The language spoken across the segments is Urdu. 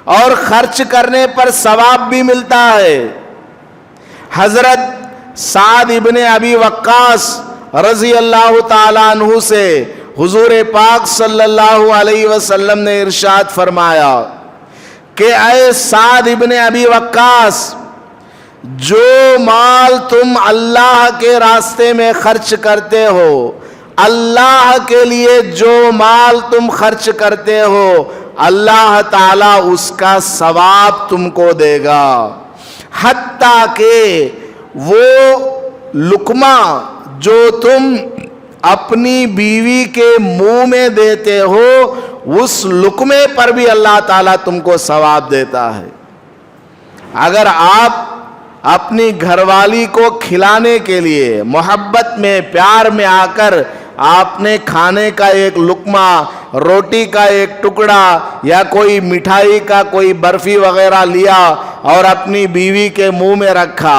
اور خرچ کرنے پر ثواب بھی ملتا ہے۔ حضرت سعد ابن ابی وقاص رضی اللہ تعالیٰ عنہ سے حضور پاک صلی اللہ علیہ وسلم نے ارشاد فرمایا کہ اے سعد ابن ابی وقاص، جو مال تم اللہ کے راستے میں خرچ کرتے ہو، اللہ کے لیے جو مال تم خرچ کرتے ہو، اللہ تعالیٰ اس کا ثواب تم کو دے گا، حتیٰ کہ وہ لقمہ جو تم اپنی بیوی کے منہ میں دیتے ہو، اس لقمے پر بھی اللہ تعالیٰ تم کو ثواب دیتا ہے۔ اگر آپ اپنی گھر والی کو کھلانے کے لیے محبت میں، پیار میں آ کر آپ نے کھانے کا ایک لقمہ، روٹی کا ایک ٹکڑا یا کوئی مٹھائی کا کوئی برفی وغیرہ لیا اور اپنی بیوی کے منہ میں رکھا،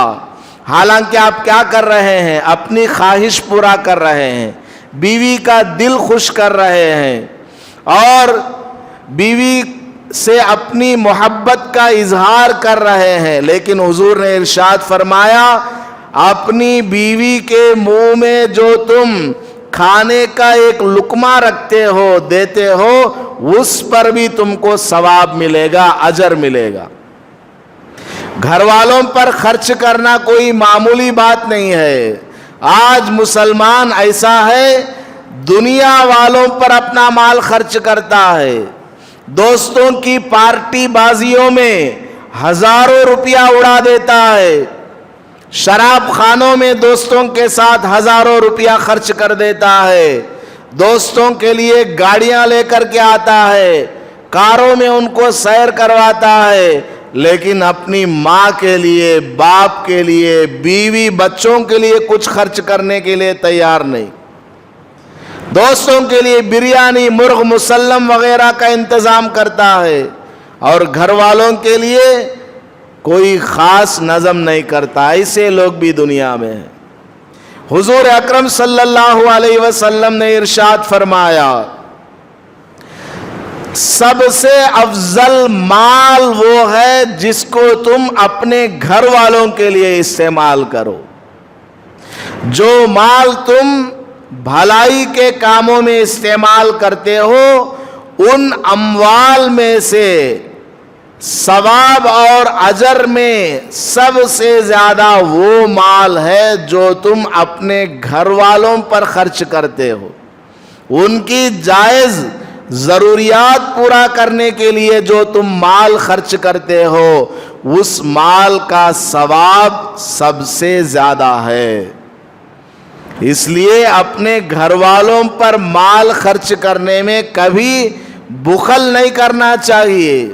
حالانکہ آپ کیا کر رہے ہیں؟ اپنی خواہش پورا کر رہے ہیں، بیوی کا دل خوش کر رہے ہیں اور بیوی سے اپنی محبت کا اظہار کر رہے ہیں، لیکن حضور نے ارشاد فرمایا اپنی بیوی کے منہ میں جو تم کھانے کا ایک لقمہ رکھتے ہو، دیتے ہو، اس پر بھی تم کو ثواب ملے گا، اجر ملے گا۔ گھر والوں پر خرچ کرنا کوئی معمولی بات نہیں ہے۔ آج مسلمان ایسا ہے دنیا والوں پر اپنا مال خرچ کرتا ہے، دوستوں کی پارٹی بازیوں میں ہزاروں روپیہ اڑا دیتا ہے، شراب خانوں میں دوستوں کے ساتھ ہزاروں روپیہ خرچ کر دیتا ہے، دوستوں کے لیے گاڑیاں لے کر کے آتا ہے، کاروں میں ان کو سیر کرواتا ہے، لیکن اپنی ماں کے لیے، باپ کے لیے، بیوی بچوں کے لیے کچھ خرچ کرنے کے لیے تیار نہیں۔ دوستوں کے لیے بریانی، مرغ مسلم وغیرہ کا انتظام کرتا ہے اور گھر والوں کے لیے کوئی خاص نظم نہیں کرتا۔ ایسے لوگ بھی دنیا میں ہیں۔ حضور اکرم صلی اللہ علیہ وسلم نے ارشاد فرمایا سب سے افضل مال وہ ہے جس کو تم اپنے گھر والوں کے لیے استعمال کرو۔ جو مال تم بھلائی کے کاموں میں استعمال کرتے ہو، ان اموال میں سے ثواب اور اجر میں سب سے زیادہ وہ مال ہے جو تم اپنے گھر والوں پر خرچ کرتے ہو۔ ان کی جائز ضروریات پورا کرنے کے لیے جو تم مال خرچ کرتے ہو، اس مال کا ثواب سب سے زیادہ ہے۔ اس لیے اپنے گھر والوں پر مال خرچ کرنے میں کبھی بخل نہیں کرنا چاہیے۔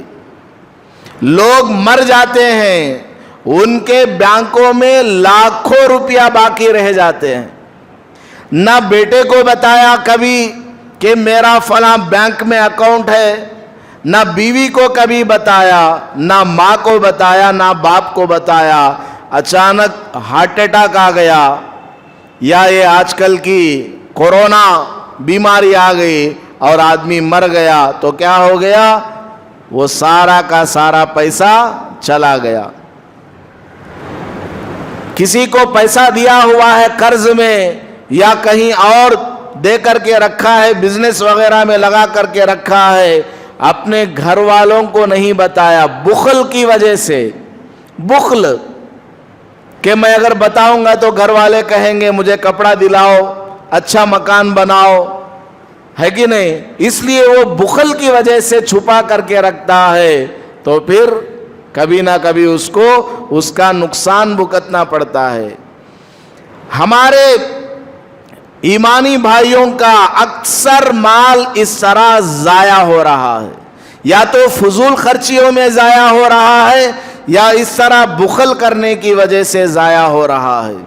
لوگ مر جاتے ہیں، ان کے بینکوں میں لاکھوں روپیہ باقی رہ جاتے ہیں، نہ بیٹے کو بتایا کبھی کہ میرا فلاں بینک میں اکاؤنٹ ہے، نہ بیوی کو کبھی بتایا، نہ ماں کو بتایا، نہ باپ کو بتایا۔ اچانک ہارٹ اٹیک آ گیا یا یہ آج کل کی کورونا بیماری آ گئی اور آدمی مر گیا تو کیا ہو گیا؟ وہ سارا کا سارا پیسہ چلا گیا۔ کسی کو پیسہ دیا ہوا ہے قرض میں یا کہیں اور دے کر کے رکھا ہے، بزنس وغیرہ میں لگا کر کے رکھا ہے، اپنے گھر والوں کو نہیں بتایا، بخل کی وجہ سے۔ بخل کہ میں اگر بتاؤں گا تو گھر والے کہیں گے مجھے کپڑا دلاؤ، اچھا مکان بناؤ، ہے کہ نہیں؟ اس لیے وہ بخل کی وجہ سے چھپا کر کے رکھتا ہے، تو پھر کبھی نہ کبھی اس کو اس کا نقصان بھگتنا پڑتا ہے۔ ہمارے ایمانی بھائیوں کا اکثر مال اس طرح ضائع ہو رہا ہے، یا تو فضول خرچیوں میں ضائع ہو رہا ہے یا اس طرح بخل کرنے کی وجہ سے ضائع ہو رہا ہے۔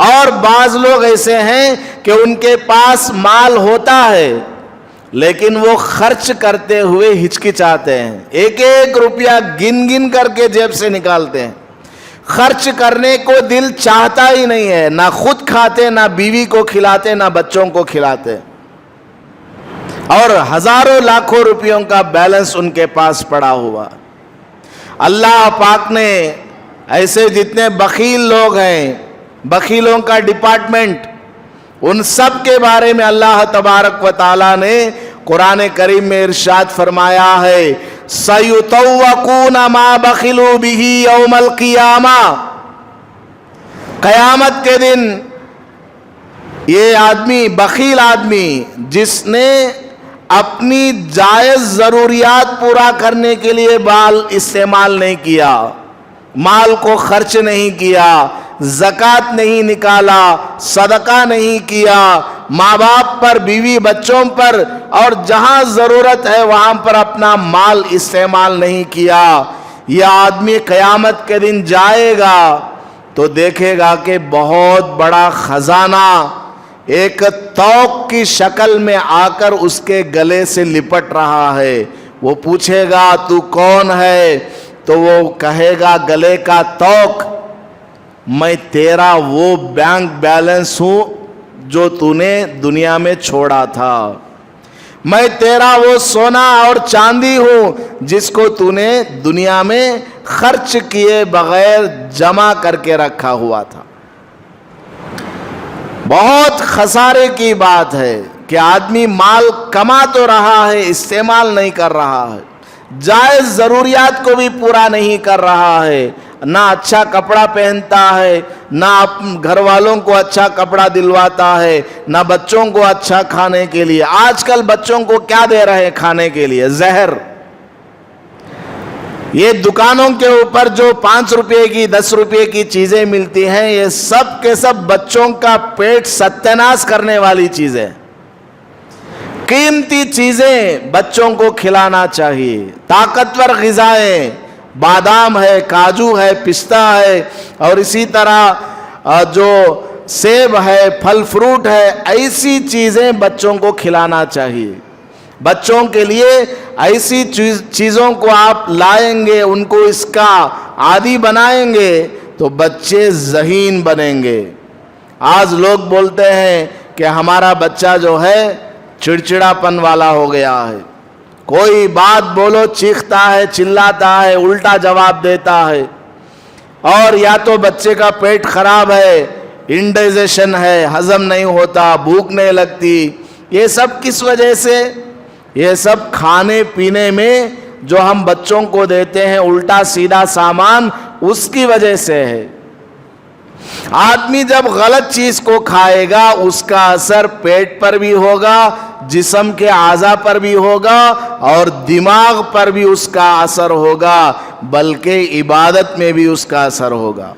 اور بعض لوگ ایسے ہیں کہ ان کے پاس مال ہوتا ہے لیکن وہ خرچ کرتے ہوئے ہچکچاتے ہیں، ایک ایک روپیہ گن گن کر کے جیب سے نکالتے ہیں، خرچ کرنے کو دل چاہتا ہی نہیں ہے، نہ خود کھاتے، نہ بیوی کو کھلاتے، نہ بچوں کو کھلاتے، اور ہزاروں لاکھوں روپیوں کا بیلنس ان کے پاس پڑا ہوا۔ اللہ پاک نے ایسے جتنے بخیل لوگ ہیں، بخیلوں کا ڈپارٹمنٹ، ان سب کے بارے میں اللہ تبارک و تعالیٰ نے قرآن کریم میں ارشاد فرمایا ہے، سَيُطَوَّقُونَ مَا بَخِلُوا بِهِ يَوْمَ الْقِيَامَةِ، قیامت کے دن یہ آدمی، بخیل آدمی جس نے اپنی جائز ضروریات پورا کرنے کے لیے مال استعمال نہیں کیا، مال کو خرچ نہیں کیا، زکوٰۃ نہیں نکالا، صدقہ نہیں کیا، ماں باپ پر، بیوی بچوں پر اور جہاں ضرورت ہے وہاں پر اپنا مال استعمال نہیں کیا، یہ آدمی قیامت کے دن جائے گا تو دیکھے گا کہ بہت بڑا خزانہ ایک توق کی شکل میں آ کر اس کے گلے سے لپٹ رہا ہے۔ وہ پوچھے گا تو کون ہے؟ تو وہ کہے گا گلے کا توق، میں تیرا وہ بینک بیلنس ہوں جو تو نے دنیا میں چھوڑا تھا، میں تیرا وہ سونا اور چاندی ہوں جس کو تو نے دنیا میں خرچ کیے بغیر جمع کر کے رکھا ہوا تھا۔ بہت خسارے کی بات ہے کہ آدمی مال کما تو رہا ہے، استعمال نہیں کر رہا ہے، جائز ضروریات کو بھی پورا نہیں کر رہا ہے، نہ اچھا کپڑا پہنتا ہے، نہ گھر والوں کو اچھا کپڑا دلواتا ہے، نہ بچوں کو اچھا کھانے کے لیے۔ آج کل بچوں کو کیا دے رہے ہیں کھانے کے لیے؟ زہر۔ یہ دکانوں کے اوپر جو 5 روپے کی 10 روپے کی چیزیں ملتی ہیں، یہ سب کے سب بچوں کا پیٹ ستیاناش کرنے والی چیزیں، قیمتی چیزیں بچوں کو کھلانا چاہیے، طاقتور غذائیں، بادام ہے، کاجو ہے، پستہ ہے، اور اسی طرح جو سیب ہے، پھل فروٹ ہے، ایسی چیزیں بچوں کو کھلانا چاہیے۔ بچوں کے لیے ایسی چیزوں کو آپ لائیں گے، ان کو اس کا عادی بنائیں گے تو بچے ذہین بنیں گے۔ آج لوگ بولتے ہیں کہ ہمارا بچہ جو ہے چڑچڑاپن والا ہو گیا ہے، کوئی بات بولو چیختا ہے، چلاتا ہے، الٹا جواب دیتا ہے، اور یا تو بچے کا پیٹ خراب ہے، انڈائجیشن ہے، ہضم نہیں ہوتا، بھوک نہیں لگتی۔ یہ سب کس وجہ سے؟ یہ سب کھانے پینے میں جو ہم بچوں کو دیتے ہیں الٹا سیدھا سامان، اس کی وجہ سے ہے۔ آدمی جب غلط چیز کو کھائے گا اس کا اثر پیٹ پر بھی ہوگا، جسم کے اعضاء پر بھی ہوگا، اور دماغ پر بھی اس کا اثر ہوگا، بلکہ عبادت میں بھی اس کا اثر ہوگا۔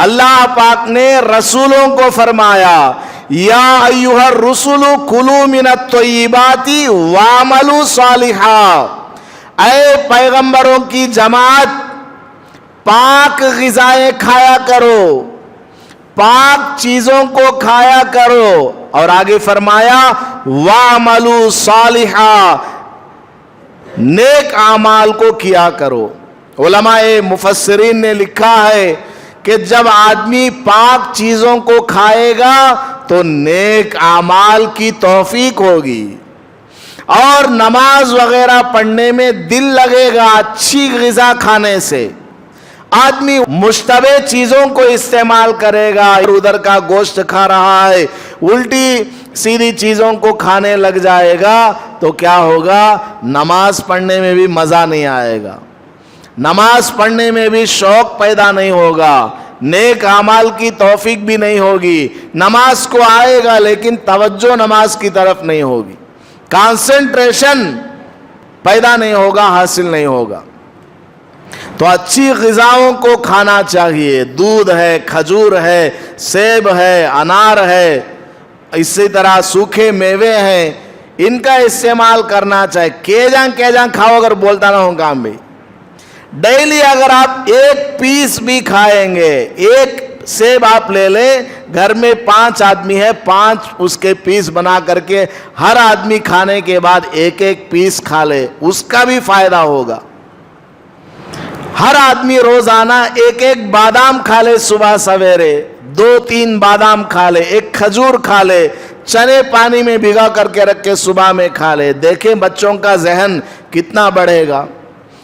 اللہ پاک نے رسولوں کو فرمایا، یا ایھا الرسل کلوا من الطیبات واعملوا صالحا، اے پیغمبروں کی جماعت پاک غذائیں کھایا کرو، پاک چیزوں کو کھایا کرو، اور آگے فرمایا وَاعْمَلُوا صَالِحًا، نیک اعمال کو کیا کرو۔ علماء مفسرین نے لکھا ہے کہ جب آدمی پاک چیزوں کو کھائے گا تو نیک اعمال کی توفیق ہوگی، اور نماز وغیرہ پڑھنے میں دل لگے گا اچھی غذا کھانے سے۔ آدمی مشتبہ چیزوں کو استعمال کرے گا، ادھر کا گوشت کھا رہا ہے، الٹی سیدھی چیزوں کو کھانے لگ جائے گا تو کیا ہوگا؟ نماز پڑھنے میں بھی مزہ نہیں آئے گا، نماز پڑھنے میں بھی شوق پیدا نہیں ہوگا، نیک اعمال کی توفیق بھی نہیں ہوگی۔ نماز کو آئے گا لیکن توجہ نماز کی طرف نہیں ہوگی، کانسنٹریشن پیدا نہیں ہوگا، حاصل نہیں ہوگا۔ تو اچھی غذاؤں کو کھانا چاہیے، دودھ ہے، کھجور ہے، سیب ہے، انار ہے، اسی طرح سوکھے میوے ہیں، ان کا استعمال کرنا چاہیے۔ کیجاں کھاؤ، اگر بولتا نہ ہوں کام بھی، ڈیلی اگر آپ 1 پیس بھی کھائیں گے، 1 سیب آپ لے لیں، گھر میں 5 آدمی ہے، 5 اس کے پیس بنا کر کے ہر آدمی کھانے کے بعد 1 پیس کھا لے، اس کا بھی فائدہ ہوگا۔ ہر آدمی روزانہ 1 بادام کھا لے، صبح سویرے 2-3 بادام کھا لے، 1 کھجور کھا لے، چنے پانی میں بھگا کر کے رکھ کے صبح میں کھا لے، دیکھیں بچوں کا ذہن کتنا بڑھے گا۔